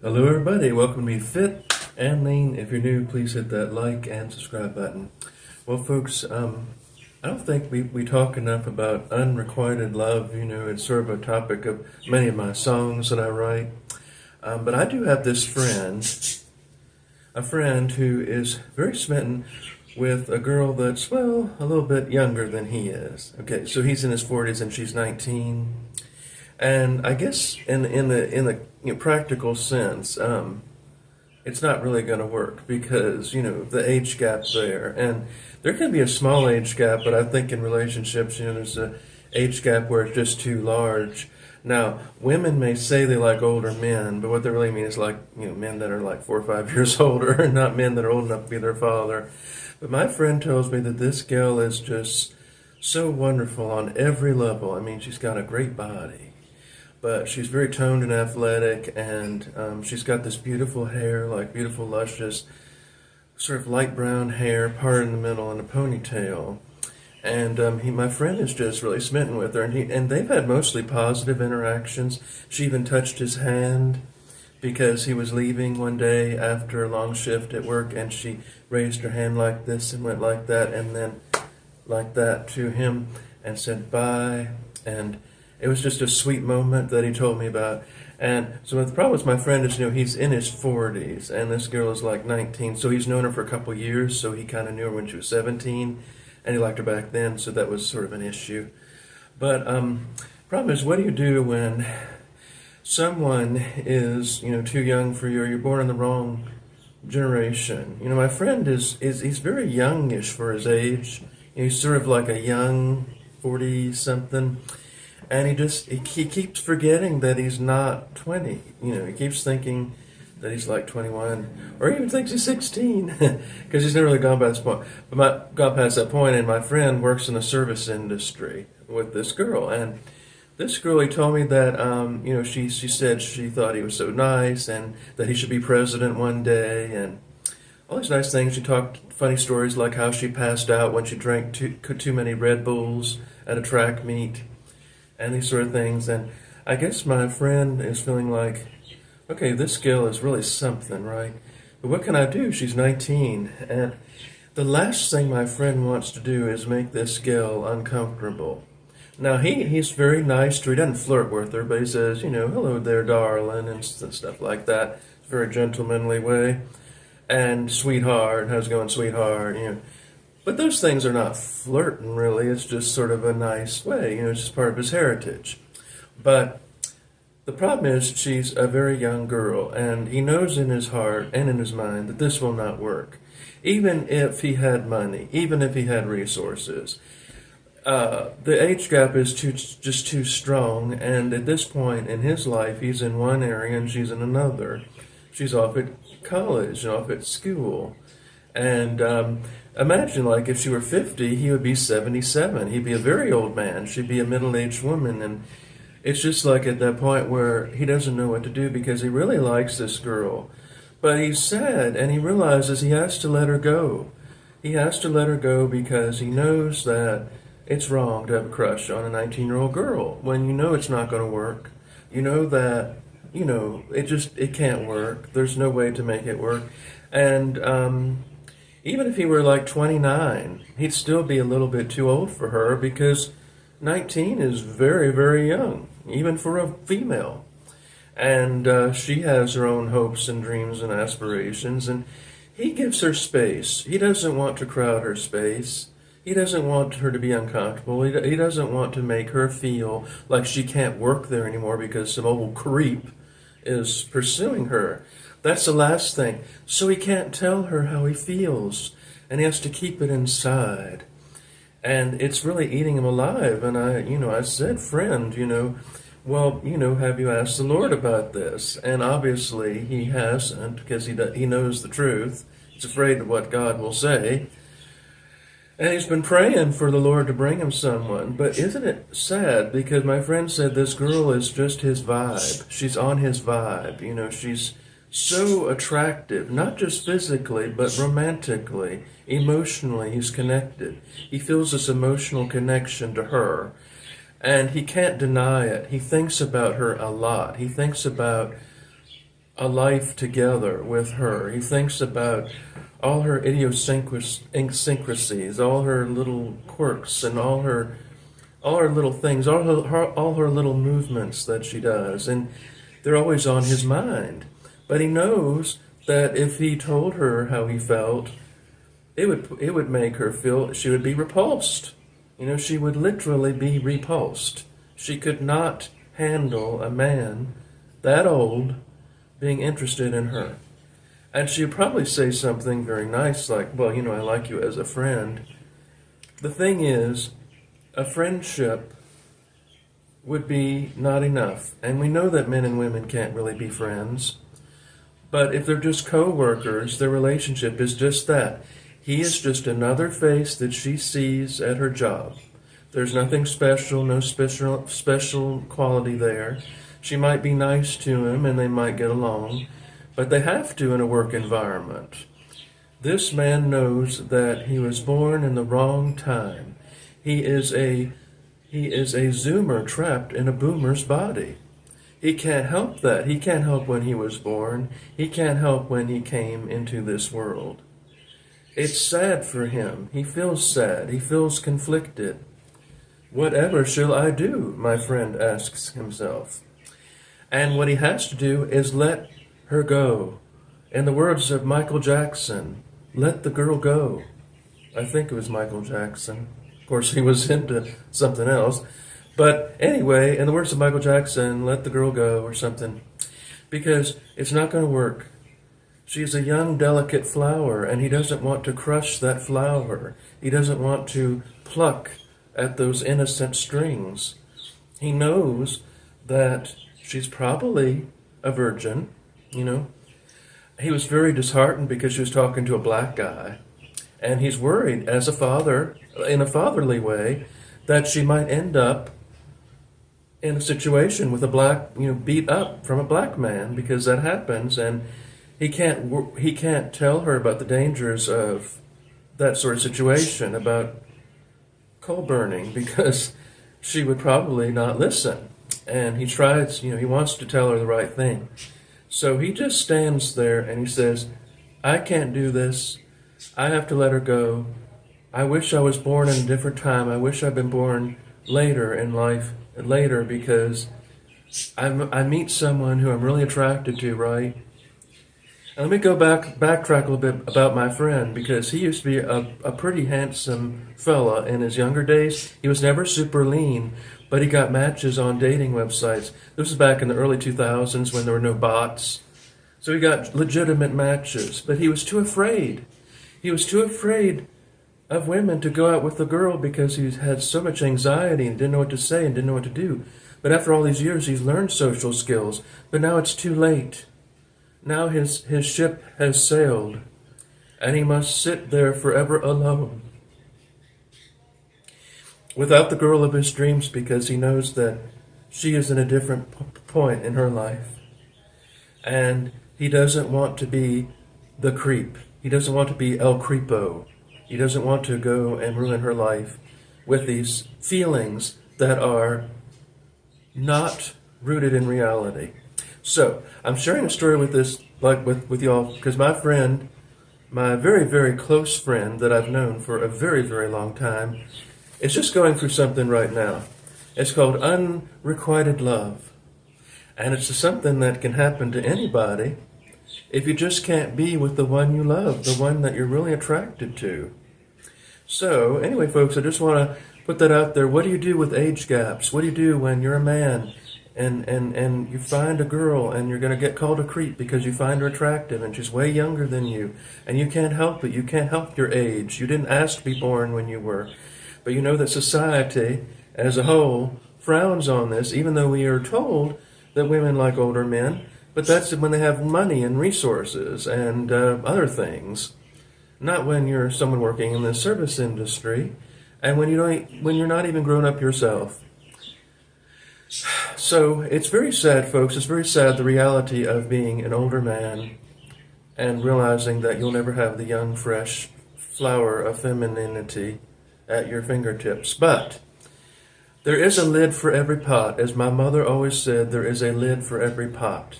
Hello everybody, welcome to Be Fit and Lean. If you're new, please hit that like and subscribe button. Well folks, I don't think we talk enough about unrequited love. It's sort of a topic of many of my songs that I write. But I do have this a friend who is very smitten with a girl that's, well, a little bit younger than he is. Okay, so he's in his 40s and she's 19. And I guess in the practical sense, it's not really going to work because the age gap there, and there can be a small age gap, but I think in relationships, there's a age gap where it's just too large. Now, women may say they like older men, but what they really mean is like men that are like 4 or 5 years older, not men that are old enough to be their father. But my friend tells me that this girl is just so wonderful on every level. I mean, she's got a great body, but she's very toned and athletic, and she's got this beautiful hair, like beautiful, luscious, sort of light brown hair, parted in the middle in a ponytail. And my friend is just really smitten with her, and they've had mostly positive interactions. She even touched his hand because he was leaving one day after a long shift at work, and she raised her hand like this and went like that, and then like that to him, and said bye, and it was just a sweet moment that he told me about. And so the problem with my friend is, he's in his 40s, and this girl is like 19, so he's known her for a couple of years, so he kind of knew her when she was 17, and he liked her back then, so that was sort of an issue. But problem is, what do you do when someone is, too young for you, or you're born in the wrong generation? My friend he's very youngish for his age. He's sort of like a young 40-something. And he keeps forgetting that he's not 20. He keeps thinking that he's like 21, or even thinks he's 16, because he's never really gone past that point. And my friend works in the service industry with this girl, and this girl, he told me that she said she thought he was so nice, and that he should be president one day, and all these nice things. She talked funny stories like how she passed out when she drank too many Red Bulls at a track meet, and these sort of things. And I guess my friend is feeling like, okay, this girl is really something, right? But what can I do? She's 19. And the last thing my friend wants to do is make this girl uncomfortable. Now, he's very nice to her. He doesn't flirt with her, but he says, hello there, darling, and stuff like that. It's a very gentlemanly way. And sweetheart, how's it going, sweetheart? But those things are not flirting, really. It's just sort of a nice way. It's just part of his heritage. But the problem is she's a very young girl, and he knows in his heart and in his mind that this will not work. Even if he had money, even if he had resources, the age gap is just too strong, and at this point in his life, he's in one area and she's in another. She's off at college, off at school. And imagine, like, if she were 50, he would be 77. He'd be a very old man. She'd be a middle-aged woman. And it's just like at that point where he doesn't know what to do because he really likes this girl. But he's sad, and he realizes he has to let her go. He has to let her go because he knows that it's wrong to have a crush on a 19-year-old girl when it's not going to work. That, it can't work. There's no way to make it work. And even if he were like 29, he'd still be a little bit too old for her because 19 is very, very young, even for a female. And she has her own hopes and dreams and aspirations, and he gives her space. He doesn't want to crowd her space. He doesn't want her to be uncomfortable. He doesn't want to make her feel like she can't work there anymore because some old creep is pursuing her. That's the last thing. So he can't tell her how he feels, and he has to keep it inside. And it's really eating him alive. And I said, friend, well, have you asked the Lord about this? And obviously he hasn't, because he knows the truth. He's afraid of what God will say. And he's been praying for the Lord to bring him someone. But isn't it sad? Because my friend said this girl is just his vibe. She's on his vibe. She's so attractive, not just physically, but romantically, emotionally. He's connected. He feels this emotional connection to her. And he can't deny it. He thinks about her a lot. He thinks about a life together with her. He thinks about all her idiosyncrasies, all her little quirks, and all her little things, all her little movements that she does, and they're always on his mind. But he knows that if he told her how he felt, it would make her feel she would be repulsed. She would literally be repulsed. She could not handle a man that old being interested in her. And she'd probably say something very nice like, well, I like you as a friend. The thing is, a friendship would be not enough. And we know that men and women can't really be friends. But if they're just co-workers, their relationship is just that. He is just another face that she sees at her job. There's nothing special, no special quality there. She might be nice to him and they might get along, but they have to in a work environment. This man knows that he was born in the wrong time. He is a zoomer trapped in a boomer's body. He can't help that. He can't help when he was born. He can't help when he came into this world. It's sad for him. He feels sad. He feels conflicted. Whatever shall I do? My friend asks himself. And what he has to do is let her go. In the words of Michael Jackson, let the girl go. I think it was Michael Jackson. Of course, he was into something else. But anyway, in the words of Michael Jackson, let the girl go or something. Because it's not going to work. She's a young, delicate flower, and he doesn't want to crush that flower. He doesn't want to pluck at those innocent strings. He knows that she's probably a virgin, He was very disheartened because she was talking to a black guy. And he's worried, as a father, in a fatherly way, that she might end up in a situation with a black, beat up from a black man, because that happens, and he can't tell her about the dangers of that sort of situation, about coal burning, because she would probably not listen. And he tries, he wants to tell her the right thing. So he just stands there and he says, I can't do this. I have to let her go. I wish I was born in a different time. I wish I'd been born later in life, because I meet someone who I'm really attracted to, right? And let me backtrack a little bit about my friend, because he used to be a pretty handsome fella in his younger days. He was never super lean, but he got matches on dating websites. This was back in the early 2000s when there were no bots. So he got legitimate matches, but he was too afraid. He was too afraid of women to go out with the girl because he had so much anxiety and didn't know what to say and didn't know what to do. But after all these years, he's learned social skills. But now it's too late. Now his ship has sailed, and he must sit there forever alone, without the girl of his dreams, because he knows that she is in a different point in her life. And he doesn't want to be the creep. He doesn't want to be El Creepo. He doesn't want to go and ruin her life with these feelings that are not rooted in reality. So, I'm sharing a story with y'all, because my friend, my very, very close friend that I've known for a very, very long time, is just going through something right now. It's called Unrequited Love. And it's something that can happen to anybody if you just can't be with the one you love, the one that you're really attracted to. So, anyway, folks, I just want to put that out there. What do you do with age gaps? What do you do when you're a man and you find a girl and you're going to get called a creep because you find her attractive and she's way younger than you, and you can't help it. You can't help your age. You didn't ask to be born when you were. But you know that society as a whole frowns on this, even though we are told that women like older men, but that's when they have money and resources and other things. Not when you're someone working in the service industry, and when you're not even grown up yourself. So it's very sad, folks. It's very sad, the reality of being an older man and realizing that you'll never have the young, fresh flower of femininity at your fingertips. But there is a lid for every pot. As my mother always said, there is a lid for every pot.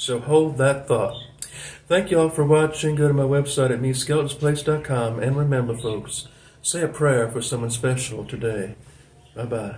So hold that thought. Thank you all for watching. Go to my website at meskeletonsplace.com. And remember, folks, say a prayer for someone special today. Bye-bye.